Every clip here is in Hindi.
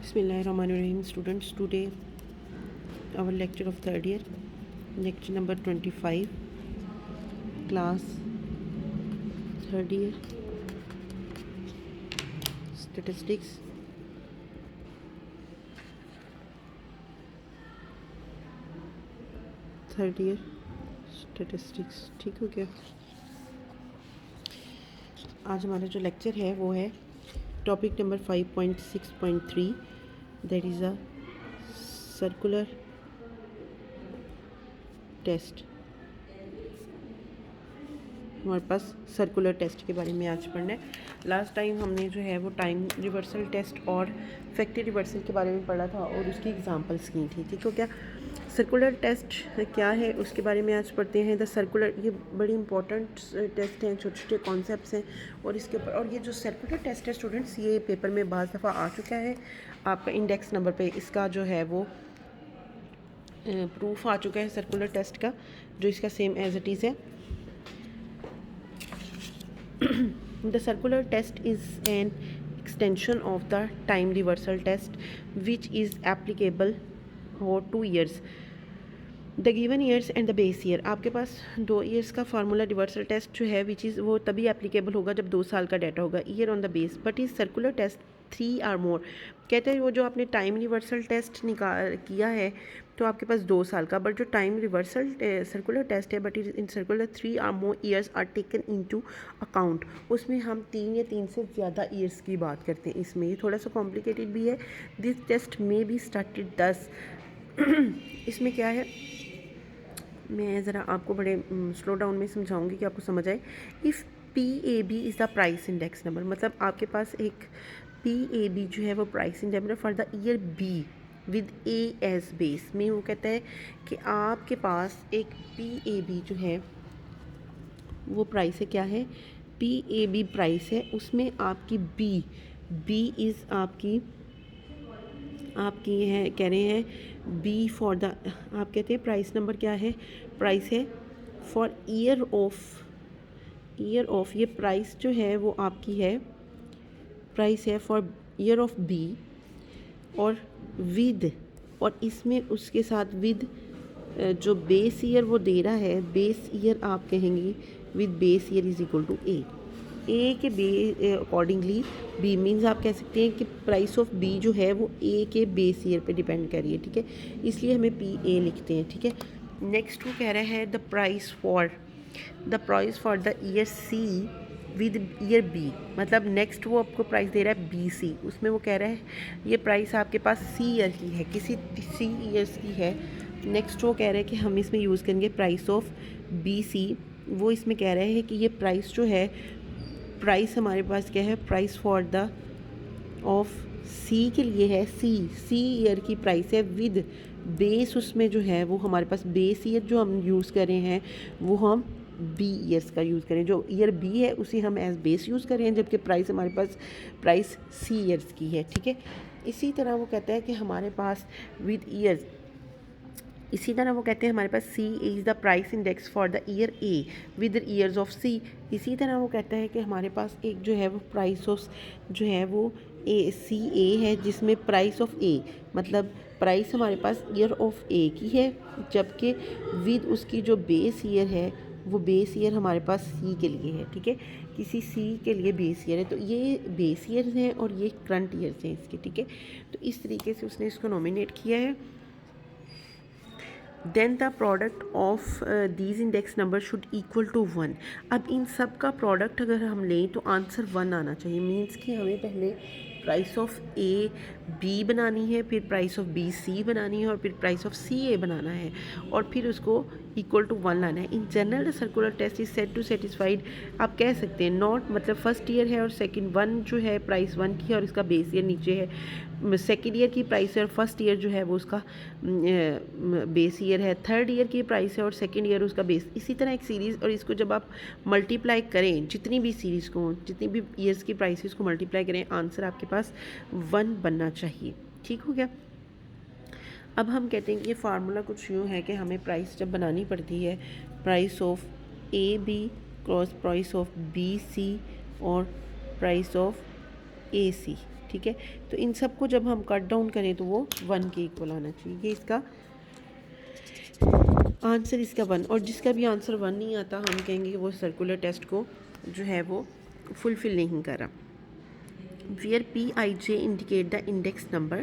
Bismillahirrahmanirrahim. Students, today our lecture of third year, lecture number 25, class third year, statistics. Third year statistics, ठीक हो गया। आज हमारा जो लेक्चर है वो है topic number 5.6.3, that is a circular test. हमारे पास सर्कुलर टेस्ट के बारे में आज पढ़ना है। लास्ट टाइम हमने जो है वो टाइम रिवर्सल टेस्ट और फैक्टर रिवर्सल के बारे में पढ़ा था और उसकी एग्जांपल्स की थी, ठीक हो क्या। सर्कुलर टेस्ट क्या है उसके बारे में आज पढ़ते हैं। द सर्कुलर, ये बड़ी इंपॉर्टेंट टेस्ट हैं, छोटे छोटे कॉन्सेप्ट्स हैं और इसके ऊपर, और ये जो सर्कुलर टेस्ट है स्टूडेंट्स, ये पेपर में बाज़ दफ़ा आ चुका है। आपका इंडेक्स नंबर पे इसका जो है वो प्रूफ आ चुका है सर्कुलर टेस्ट का, जो इसका सेम एज इट इज़ है। The circular test is an extension of the time reversal test which is applicable for 2 years. The given years and the base year, आपके पास 2 ईयर्स का फार्मूला रिवर्सल टेस्ट जो है विच इज़ वो तभी एप्लीकेबल होगा जब 2 साल का डाटा होगा, year on the base. But is circular test 3 or more, कहते हैं वो जो आपने टाइम रिवर्सल टेस्ट किया है तो आपके पास 2 साल का, बट जो टाइम रिवर्सल सर्कुलर टेस्ट है but is in circular 3 or more years are taken into account, उसमें हम 3 या 3 से ज़्यादा ईयर्स की बात करते हैं। इसमें ये थोड़ा सा कॉम्प्लिकेटेड भी है। This test may be started 10 इसमें क्या है, मैं ज़रा आपको बड़े स्लो डाउन में समझाऊंगी कि आपको समझ आए। If PAB is the price index number, मतलब आपके पास एक PAB जो है वो price index number for the year B with A as base में, वो कहता है कि आपके पास एक PAB जो है वो प्राइस है, क्या है, PAB प्राइस है, उसमें आपकी B इज़ आपकी है, कह रहे हैं बी फॉर द, आप कहते हैं प्राइस नंबर क्या है, प्राइस है फॉर ईयर ऑफ, ये प्राइस जो है वो आपकी है, प्राइस है फॉर ईयर ऑफ बी और विद, और इसमें उसके साथ विद जो बेस ईयर वो दे रहा है, बेस ईयर आप कहेंगे with base year is equal to A K be accordingly B means आप कह सकते हैं कि प्राइस ऑफ बी जो है वो ए के बेस ईयर पे डिपेंड कर रही है, ठीक है, इसलिए हमें PA लिखते हैं, ठीक है। नेक्स्ट वो कह रहा है the price for the year C with year B, मतलब नेक्स्ट वो आपको प्राइस दे रहा है BC, उसमें वो कह रहा है ये प्राइस आपके पास C ईयर की है, किसी C ईयर्स की है। नेक्स्ट वो कह रहा है कि हम इसमें यूज़ करेंगे प्राइस ऑफ BC, वो इसमें कह रहे हैं कि ये प्राइस जो है, प्राइस हमारे पास क्या है, price for the of C के लिए है, C ईयर की प्राइस है विद बेस, उसमें जो है वो हमारे पास बेस ईयर जो हम यूज़ कर रहे हैं वो हम B ईयर्स का यूज़ करें, जो ईयर B है उसे हम एज बेस यूज़ कर रहे हैं, जबकि प्राइस हमारे पास प्राइस C ईयर्स की है, ठीक है। इसी तरह वो कहता है कि हमारे पास विद ईयर्स, इसी तरह वो कहते हैं हमारे पास C is the price index for the year A with years of C। इसी तरह वो कहता है कि हमारे पास एक जो है वो प्राइस ऑफ जो है वो CA है, जिसमें प्राइस ऑफ A, मतलब प्राइस हमारे पास ईयर ऑफ A की है, जबकि विद उसकी जो बेस ईयर है वो बेस ईयर हमारे पास C के लिए है, ठीक है, किसी C के लिए बेस ईयर है, तो ये बेस ईयर्स हैं और ये करंट ईयर्स हैं इसके, ठीक है। तो इस तरीके से उसने इसको नॉमिनेट किया है। Then the product of these index number should equal to 1। अब इन सब का प्रोडक्ट अगर हम लें तो आंसर 1 आना चाहिए, मीन्स कि हमें पहले प्राइस ऑफ A B बनानी है, फिर प्राइस ऑफ B C बनानी है और फिर प्राइस ऑफ C A बनाना है और फिर उसको इक्वल टू 1 लाना है। In general the circular test is set to satisfied, आप कह सकते हैं नॉट, मतलब फर्स्ट ईयर है और सेकंड 1 जो है प्राइस 1 की है और इसका बेस ईयर नीचे है, सेकंड ईयर की प्राइस है और फर्स्ट ईयर जो है वो उसका बेस ईयर है, थर्ड ईयर की प्राइस है और सेकंड ईयर उसका बेस, इसी तरह एक सीरीज़, और इसको जब आप मल्टीप्लाई करें, जितनी भी सीरीज़ को, जितनी भी ईयर्स की प्राइसेस को मल्टीप्लाई करें, आंसर आपके पास 1 बनना चाहिए, ठीक हो गया। अब हम कहते हैं कि ये फार्मूला कुछ यूँ है कि हमें प्राइस जब बनानी पड़ती है, price of AB cross price of BC और प्राइस ऑफ AC, ठीक है। तो इन सब को जब हम कट डाउन करें तो वो 1 के इक्वल आना चाहिए। ये इसका आंसर, इसका 1। और जिसका भी आंसर 1 नहीं आता हम कहेंगे कि वो सर्कुलर टेस्ट को जो है वो फुलफ़िल नहीं करा। Where P I J indicate the index number,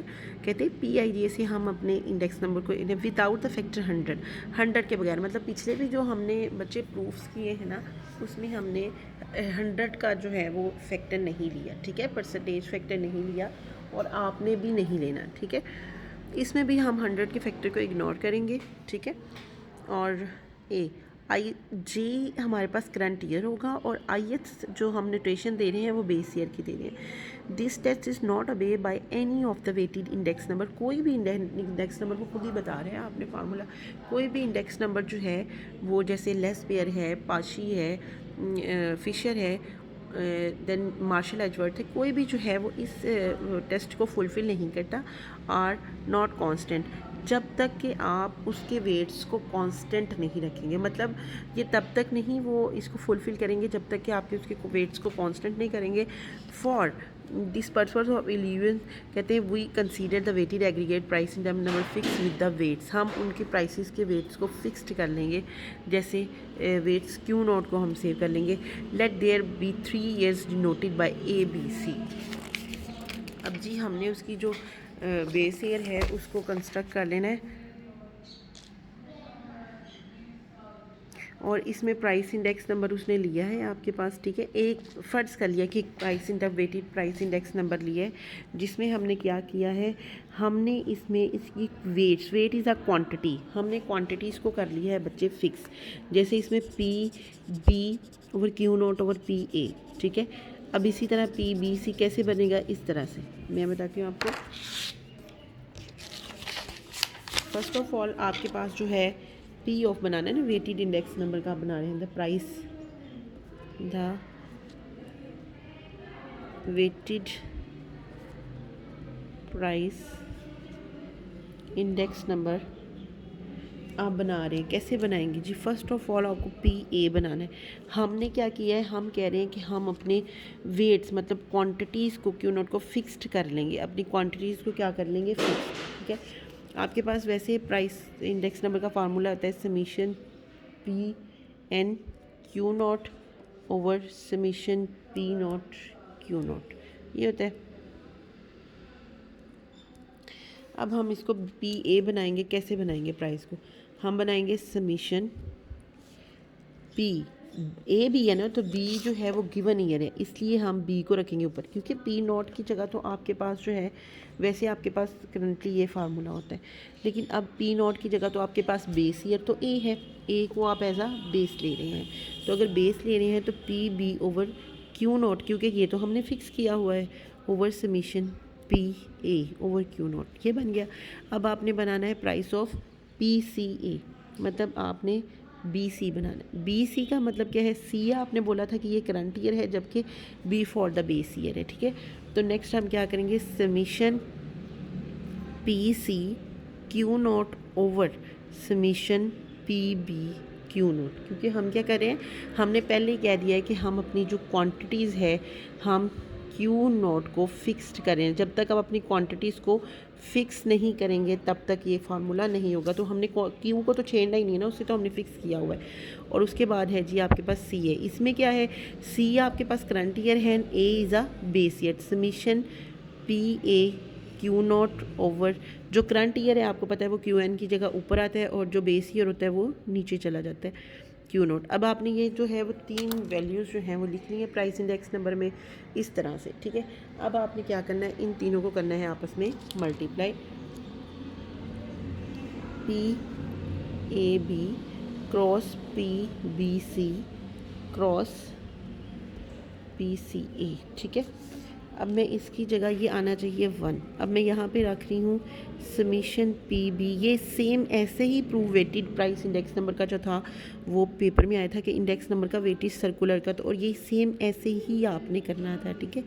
कहते हैं पी आई जे से हम अपने इंडेक्स नंबर को विदाउट द फैक्टर 100 के बगैर, मतलब पिछले भी जो हमने बच्चे प्रूफ्स किए हैं ना उसमें हमने 100 का जो है वो फैक्टर नहीं लिया, ठीक है, परसेंटेज फैक्टर नहीं लिया और आपने भी नहीं लेना, ठीक है। इसमें भी हम 100 के फैक्टर को इग्नोर करेंगे, ठीक है। और आई जे हमारे पास करंट ईयर होगा और आई एथ जो हम नोटेशन दे रहे हैं वो बेस ईयर की दे रहे हैं। This test is not obey by any of the weighted index number, कोई भी इंडेक्स नंबर वो खुद ही बता रहे हैं आपने फार्मूला, कोई भी इंडेक्स नंबर जो है वो जैसे लेस्पेयर है, पाशी है, फिशर है, देन मार्शल एजवर्थ है, कोई भी जो है वो इस टेस्ट को फुलफ़िल नहीं करता। आर नॉट कांस्टेंट, जब तक कि आप उसके वेट्स को कांस्टेंट नहीं रखेंगे, मतलब ये तब तक नहीं वो इसको फुलफ़िल करेंगे जब तक कि आपके उसके वेट्स को कांस्टेंट नहीं करेंगे। For this purpose of eleven कहते हैं we consider the weighted aggregate price in number fix with the weights, हम उनके प्राइसेस के वेट्स को फिक्स्ड कर लेंगे, जैसे वेट्स क्यू नॉट को हम सेव कर लेंगे। Let there be 3 years denoted by A B C. अब जी हमने उसकी जो बेस ईयर है उसको कंस्ट्रक्ट कर लेना है और इसमें प्राइस इंडेक्स नंबर उसने लिया है आपके पास, ठीक है। एक फ़र्ज़ कर लिया कि price index weighted price index number लिया है, जिसमें हमने क्या किया है, हमने इसमें इसकी वेट इज़ अ क्वांटिटी, हमने क्वांटिटीज़ को कर लिया है बच्चे फिक्स, जैसे इसमें P B over Q naught over P A, ठीक है। अब इसी तरह पी बी सी कैसे बनेगा, इस तरह से मैं बताती हूँ आपको। फर्स्ट ऑफ ऑल आपके पास जो है पी ऑफ बनाना है ना, वेटेड इंडेक्स नंबर का बना रहे हैं, the weighted price index number आप बना रहे हैं। कैसे बनाएंगे जी, फर्स्ट ऑफ ऑल आपको पी ए बनाना है। हमने क्या किया है, हम कह रहे हैं कि हम अपने वेट्स मतलब क्वांटिटीज़ को क्यू नॉट को फिक्स्ड कर लेंगे, अपनी क्वांटिटीज़ को क्या कर लेंगे, फिक्स, ठीक है। आपके पास वैसे प्राइस इंडेक्स नंबर का फार्मूला होता है summation P N Q naught over summation P naught Q naught, ये होता है। अब हम इसको पी ए बनाएंगे, कैसे बनाएंगे प्राइस को, हम बनाएंगे समीशन पी, ए बी है ना, तो बी जो है वो गिवन ईयर है इसलिए हम बी को रखेंगे ऊपर, क्योंकि पी नॉट की जगह तो आपके पास जो है वैसे आपके पास करंटली ये फार्मूला होता है, लेकिन अब पी नॉट की जगह तो आपके पास बेस ईयर तो ए है, ए को आप एज आ बेस ले रहे हैं। तो अगर बेस ले रहे हैं तो P B over Q naught, क्योंकि ये तो हमने फिक्स किया हुआ है, over summation P A over Q naught, ये बन गया। अब आपने बनाना है price of P C A, मतलब आपने बी सी बनाना है। बी सी का मतलब क्या है, सी आपने बोला था कि ये करंट ईयर है जबकि B for the base year है, ठीक है। तो नेक्स्ट हम क्या करेंगे, summation P C Q naught over summation P B Q naught, क्योंकि हम क्या कर रहे हैं, हमने पहले ही कह दिया है कि हम अपनी जो क्वांटिटीज़ है हम क्यू नॉट को फिक्स्ड करें, जब तक आप अपनी क्वांटिटीज़ को फिक्स नहीं करेंगे तब तक ये फार्मूला नहीं होगा। तो हमने क्यू को तो छेड़ना ही नहीं है ना, उससे तो हमने फिक्स किया हुआ है। और उसके बाद है जी आपके पास सी है, इसमें क्या है, सी आपके पास करंट ईयर है, A is a base year, summation P A Q naught over, जो करंट ईयर है आपको पता है वो क्यू एन की जगह ऊपर आता है और जो बेस ईयर होता है वो नीचे चला जाता है, क्यू नोट। अब आपने ये जो है वो 3 वैल्यूज़ जो हैं वो लिख ली है प्राइस इंडेक्स नंबर में इस तरह से, ठीक है। अब आपने क्या करना है, इन तीनों को करना है आपस में multiply, P A B cross P B C cross P C A, ठीक है। अब मैं इसकी जगह ये आना चाहिए 1, अब मैं यहाँ पे रख रही हूँ समीशन पी बी, ये सेम ऐसे ही prove weighted price index number का जो था वो पेपर में आया था कि इंडेक्स नंबर का वेटेज सर्कुलर का, तो और ये सेम ऐसे ही आपने करना था, ठीक है।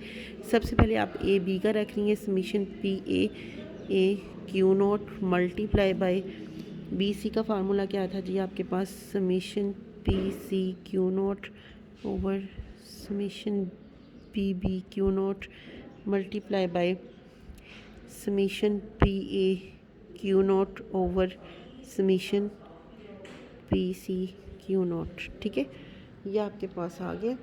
सबसे पहले आप ए बी का रख रही हैं summation P A Q naught multiply by B C का फार्मूला क्या था जी आपके पास, summation P C Q naught over summation P B Q naught multiply by summation P A Q naught over summation P C Q naught. ठीक है, ये आपके पास आ गया।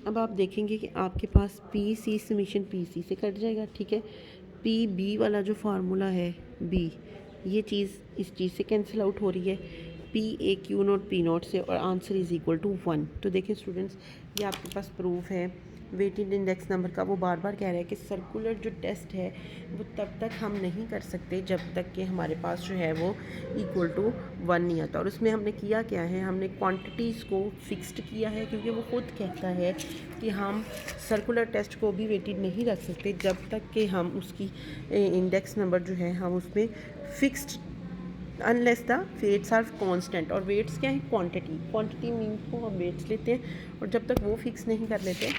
अब आप देखेंगे कि आपके पास P C summation P C से कट जाएगा। ठीक है, पी बी वाला जो फार्मूला है बी, ये चीज़ इस चीज़ से कैंसिल आउट हो रही है, P A Q not P not से, और आंसर इज़ इक्वल टू 1। तो देखिए स्टूडेंट्स, ये आपके पास प्रूफ है वेटेड इंडेक्स नंबर का। वो बार बार कह रहा है कि सर्कुलर जो टेस्ट है वो तब तक हम नहीं कर सकते जब तक कि हमारे पास जो है वो इक्वल टू 1 नहीं आता। और उसमें हमने किया क्या है, हमने क्वांटिटीज़ को फिक्स्ड किया है, क्योंकि वो खुद कहता है कि हम सर्कुलर टेस्ट को भी वेटेड नहीं रख सकते जब तक कि हम उसकी इंडेक्स नंबर जो है हम उसमें fixed, unless the weights are constant. और वेट्स क्या है, क्वांटिटी, क्वांटिटी मीन्स को हम वेट्स लेते हैं, और जब तक वो फिक्स नहीं कर लेते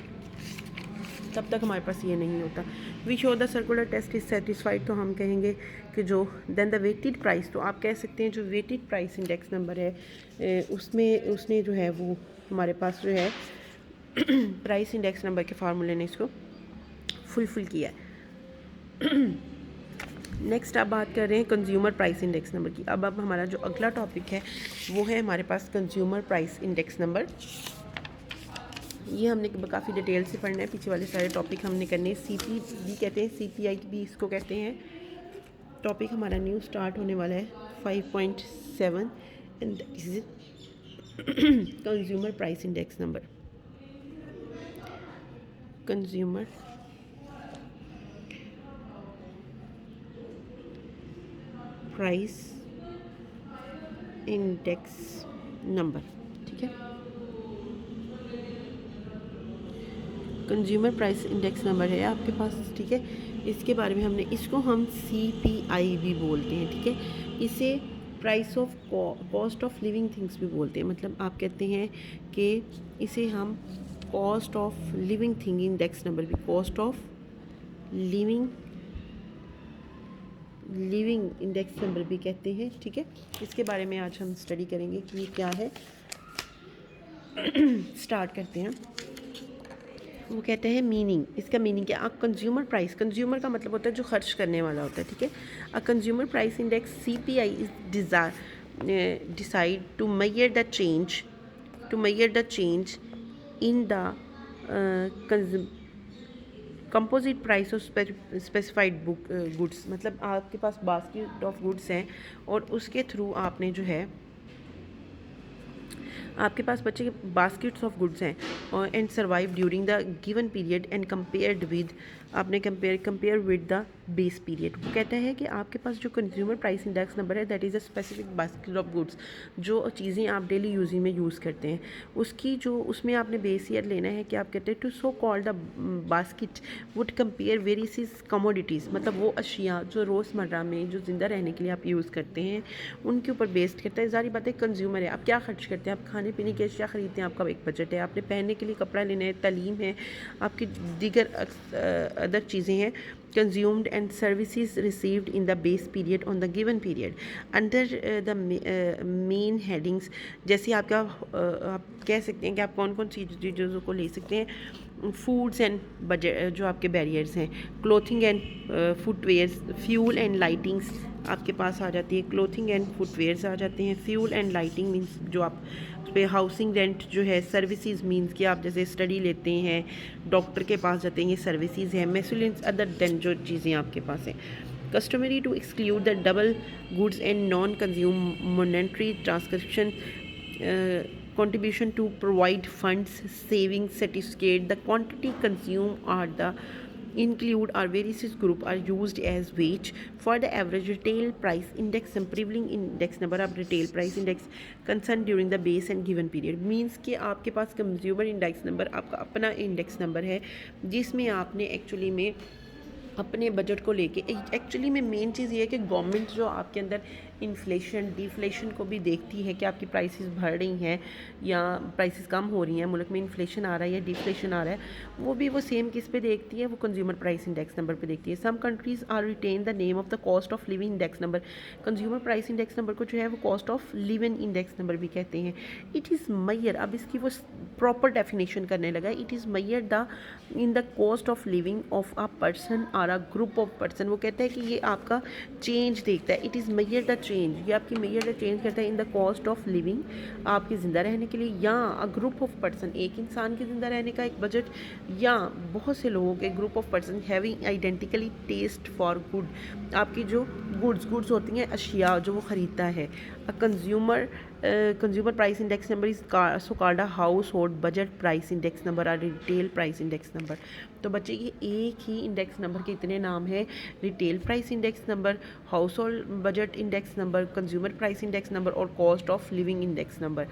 तब तक हमारे पास ये नहीं होता। We show the circular test is satisfied, तो हम कहेंगे कि जो देन द वेटेड प्राइस, तो आप कह सकते हैं जो वेटेड प्राइस इंडेक्स नंबर है उसमें उसने जो है वो हमारे पास जो है प्राइस इंडेक्स नंबर के फार्मूले ने इसको फुलफिल किया है। नेक्स्ट आप बात कर रहे हैं कंज्यूमर प्राइस इंडेक्स नंबर की। अब हमारा जो अगला टॉपिक है वो है हमारे पास कंज्यूमर प्राइस इंडेक्स नंबर। ये हमने काफ़ी डिटेल से पढ़ना है, पीछे वाले सारे टॉपिक हमने करने हैं। सीपी भी कहते हैं, सीपीआई भी इसको कहते हैं। टॉपिक हमारा न्यू स्टार्ट होने वाला है 5.7 and that is consumer price index number. Consumer price index number, ठीक है। कंज्यूमर प्राइस इंडेक्स नंबर है आपके पास, ठीक है। इसके बारे में हमने, इसको हम CPI भी बोलते हैं, ठीक है। इसे price of cost of living things भी बोलते हैं। मतलब आप कहते हैं कि इसे हम cost of living thing index number भी, cost of living index number भी कहते हैं, ठीक है। इसके बारे में आज हम स्टडी करेंगे कि ये क्या है। स्टार्ट करते हैं। वो कहते हैं मीनिंग, इसका मीनिंग क्या। कंज्यूमर प्राइस, कंज्यूमर का मतलब होता है जो खर्च करने वाला होता है, ठीक है। A consumer price index CPI is decide to measure the change in the composite price of specified goods. मतलब आपके पास बास्केट ऑफ गुड्स हैं और उसके थ्रू आपने जो है, आपके पास बच्चे के बास्केट्स ऑफ गुड्स हैं और and survive during the given period and compared with, आपने compare with the base period. वो कहता है कि आपके पास जो कंज्यूमर प्राइस इंडेक्स नंबर है that is a specific basket of goods, जो चीज़ें आप डेली यूजिंग में यूज़ करते हैं उसकी जो, उसमें आपने बेस ईयर लेना है कि आप कहते हैं to so called the basket would compare various commodities. मतलब वो अशिया जो रोज़मर्रा में जो ज़िंदा रहने के लिए आप यूज़ करते हैं उनके ऊपर बेस्ड करता है। सारी बातें कंज्यूमर है, आप क्या खर्च करते हैं, आप खाने पीने की अशिया ख़रीदते हैं, आपका एक बजट है, आपने पहनने के लिए कपड़ा लेना है, तालीम है, आपकी दीगर अदर चीज़ें हैं। consumed and services received in the base period on the given period under the main headings। जैसे आपका आप कह सकते हैं कि आप कौन कौन सी चीज़ों को ले सकते हैं। फूड्स एंड बजट जो आपके बैरियर्स हैं, clothing and footwears, fuel and lightings आपके पास आ जाती है, क्लोथिंग एंड फुटवेयर्स आ जाते हैं। फ्यूल एंड लाइटिंग मीन्स जो आप उस पर, हाउसिंग रेंट जो है, सर्विसेज मीन्स कि आप जैसे स्टडी लेते हैं, डॉक्टर के पास जाते हैं, ये सर्विसेज है। मेसुलेंस अदर देन जो चीज़ें आपके पास हैं। Customary to exclude the double goods and non consume monetary transcription contribution to provide funds saving certificate। The quantity consumed are the include or various group are used as weight for the average retail price index and prevailing index number of retail price index concerned during the base and given period। Means कि आपके पास कंज्यूमर इंडेक्स नंबर आपका अपना इंडेक्स नंबर है जिसमें आपने एक्चुअली में अपने बजट को लेके, एक्चुअली में मेन चीज़ ये है कि गवर्नमेंट जो आपके अंदर इन्फ्लेशन डिफ्लेशन को भी देखती है कि आपकी प्राइसेस बढ़ रही हैं या प्राइसेस कम हो रही हैं, मुल्क में इन्फ्लेशन आ रहा है या डिफ्लेशन आ रहा है, वो भी वो सेम किस पे देखती है, वो कंज्यूमर प्राइस इंडेक्स नंबर पे देखती है। Some countries are written the name of the cost of living index number. Consumer price index number को जो है वो cost of living index number भी कहते हैं। इट इज़ मैयर, अब इसकी वो प्रॉपर डेफिनेशन करने लगा, it is Maihar the in the cost of living of a person और अ ग्रुप ऑफ पर्सन। वो कहता है कि ये आपका चेंज देखता है, it is Maihar the change, ये आपकी मैयर द चेंज करता है in the cost of living, आपके ज़िंदा रहने के लिए, या अ ग्रुप ऑफ पर्सन, एक इंसान के ज़िंदा रहने का एक बजट, या बहुत से लोगों के group of person having identically taste for good, आपकी जो गुड्स होती हैं, अशिया जो वो ख़रीदता है। A consumer price index number is so called a house hold budget price index number और रिटेल प्राइस इंडेक्स नंबर। तो बच्चे ये एक ही इंडेक्स नंबर के इतने नाम हैं, retail price index number, household budget index number, consumer price index number और cost of living index number.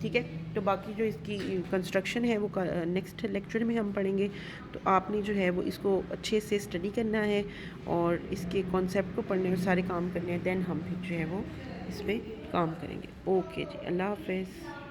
ठीक है, तो बाकी जो इसकी कंस्ट्रक्शन है वो नेक्स्ट लेक्चर में हम पढ़ेंगे। तो आपने जो है वो इसको अच्छे से स्टडी करना है और इसके कॉन्सेप्ट को पढ़ने और सारे काम करने हैं, देन हम फिर जो है वो इस पर काम करेंगे। ओके जी, अल्लाह हाफ़िज़।